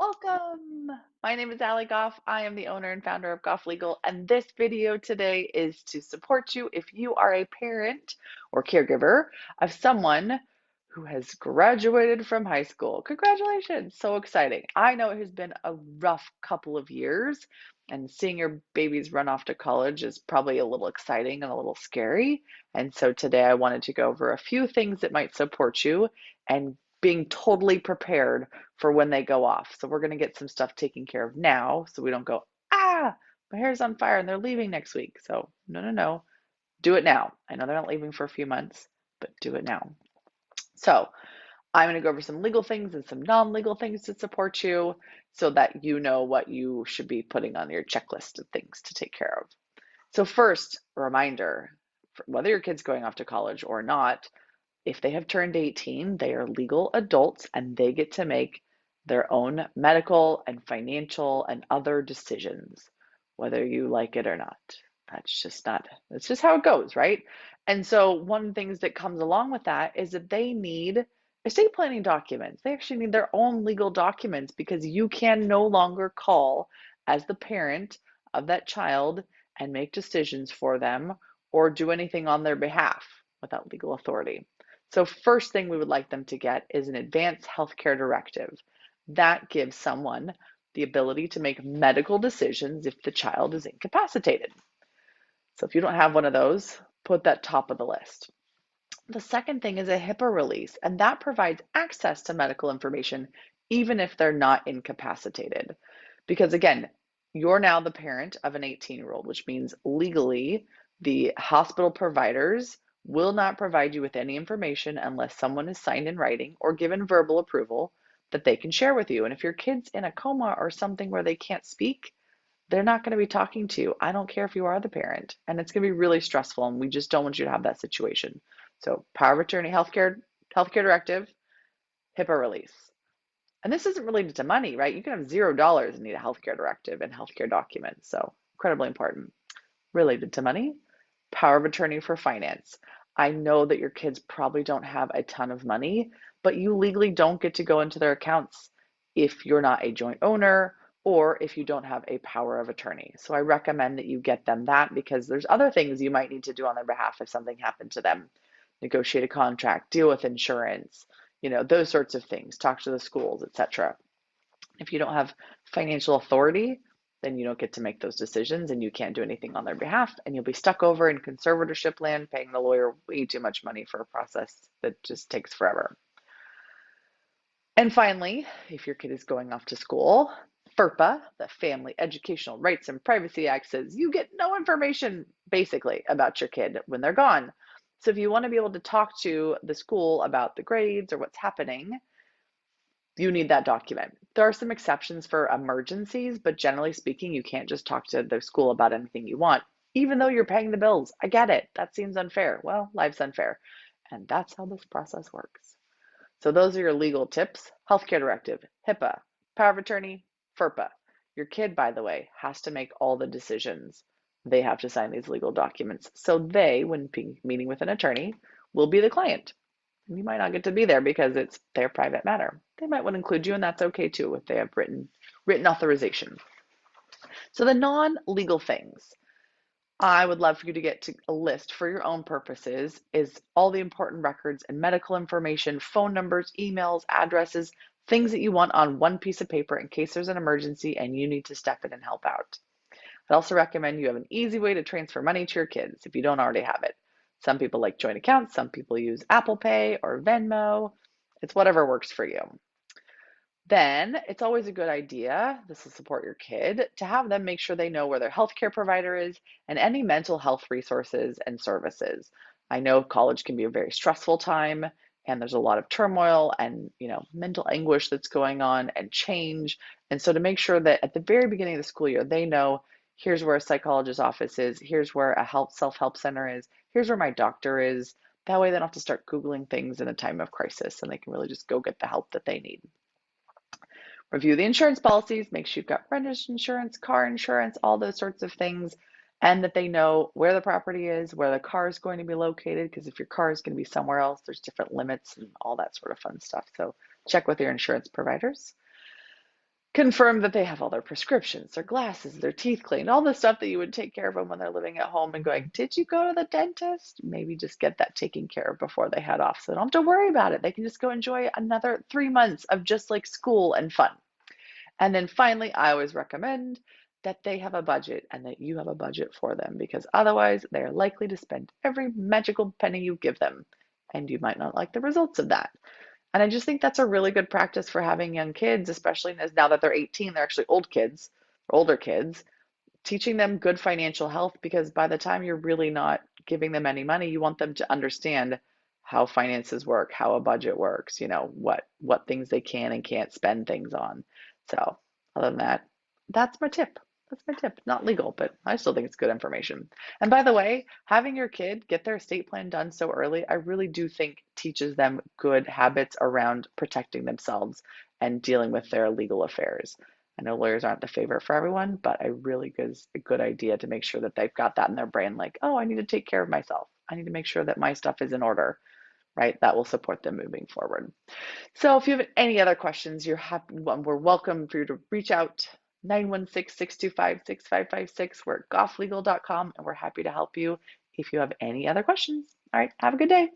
Welcome! My name is Ali Goff. I am the owner and founder of Goff Legal, and this video today is to support you if you are a parent or caregiver of someone who has graduated from high school. Congratulations! So exciting. I know it has been a rough couple of years, and seeing your babies run off to college is probably a little exciting and a little scary. And so today I wanted to go over a few things that might support you and being totally prepared for when they go off. So we're going to get some stuff taken care of now so we don't go, my hair's on fire and they're leaving next week. So no, no, no, do it now. I know they're not leaving for a few months, but do it now. So I'm going to go over some legal things and some non-legal things to support you so that you know what you should be putting on your checklist of things to take care of. So first, a reminder, whether your kid's going off to college or not, if they have turned 18, they are legal adults and they get to make their own medical and financial and other decisions, whether you like it or not. That's just how it goes, right? And so one of the things that comes along with that is that they need estate planning documents. They actually need their own legal documents because you can no longer call as the parent of that child and make decisions for them or do anything on their behalf without legal authority. So first thing we would like them to get is an advanced healthcare directive. That gives someone the ability to make medical decisions if the child is incapacitated. So if you don't have one of those, put that top of the list. The second thing is a HIPAA release, and that provides access to medical information even if they're not incapacitated. Because again, you're now the parent of an 18-year-old, which means legally the hospital providers will not provide you with any information unless someone is signed in writing or given verbal approval that they can share with you. And if your kid's in a coma or something where they can't speak, they're not going to be talking to you. I don't care if you are the parent, and it's going to be really stressful, and we just don't want you to have that situation. So, power of attorney, healthcare directive, HIPAA release. And this isn't related to money, right? You can have $0 and need a healthcare directive and healthcare documents. So, incredibly important. Related to money, power of attorney for finance. I know that your kids probably don't have a ton of money, but you legally don't get to go into their accounts if you're not a joint owner or if you don't have a power of attorney. So I recommend that you get them that because there's other things you might need to do on their behalf if something happened to them. Negotiate a contract, deal with insurance, those sorts of things, talk to the schools, etc. If you don't have financial authority, then you don't get to make those decisions and you can't do anything on their behalf, and you'll be stuck over in conservatorship land paying the lawyer way too much money for a process that just takes forever. And finally, if your kid is going off to school, FERPA, the Family Educational Rights and Privacy Act, says you get no information basically about your kid when they're gone. So if you want to be able to talk to the school about the grades or what's happening, you need that document. There are some exceptions for emergencies, but generally speaking, you can't just talk to the school about anything you want, even though you're paying the bills. I get it. That seems unfair. Well, life's unfair. And that's how this process works. So those are your legal tips. Healthcare directive, HIPAA, power of attorney, FERPA. Your kid, by the way, has to make all the decisions. They have to sign these legal documents. So they, when meeting with an attorney, will be the client. You might not get to be there because it's their private matter. They might want to include you, and that's okay too if they have written authorization. So the non-legal things I would love for you to get to a list for your own purposes is all the important records and medical information, phone numbers, emails, addresses, things that you want on one piece of paper in case there's an emergency and you need to step in and help out. I'd also recommend you have an easy way to transfer money to your kids if you don't already have it. Some people like joint accounts, some people use Apple Pay or Venmo. It's whatever works for you. Then it's always a good idea, this will support your kid, to have them make sure they know where their healthcare provider is and any mental health resources and services. I know college can be a very stressful time and there's a lot of turmoil and mental anguish that's going on and change. And so to make sure that at the very beginning of the school year, they know here's where a psychologist's office is, here's where a self-help center is, here's where my doctor is. That way they don't have to start Googling things in a time of crisis and they can really just go get the help that they need. Review the insurance policies, make sure you've got renter's insurance, car insurance, all those sorts of things, and that they know where the property is, where the car is going to be located, because if your car is going to be somewhere else, there's different limits and all that sort of fun stuff. So check with your insurance providers. confirm that they have all their prescriptions, their glasses, their teeth cleaned, all the stuff that you would take care of them when they're living at home and going, did you go to the dentist? Maybe just get that taken care of before they head off so they don't have to worry about it. They can just go enjoy another 3 months of just like school and fun. And then finally, I always recommend that they have a budget and that you have a budget for them because otherwise they are likely to spend every magical penny you give them. And you might not like the results of that. And I just think that's a really good practice for having young kids, especially as now that they're 18, they're actually old kids, older kids, teaching them good financial health because by the time you're really not giving them any money, you want them to understand how finances work, how a budget works, what things they can and can't spend things on. So, other than that, that's my tip. That's my tip. Not legal, but I still think it's good information. And by the way, having your kid get their estate plan done so early, I really do think teaches them good habits around protecting themselves and dealing with their legal affairs. I know lawyers aren't the favorite for everyone, but I really think it's a good idea to make sure that they've got that in their brain, like, oh, I need to take care of myself. I need to make sure that my stuff is in order, right? That will support them moving forward. So if you have any other questions, we're welcome for you to reach out 916-625-6556. We're at gofflegal.com and we're happy to help you if you have any other questions. All right, have a good day.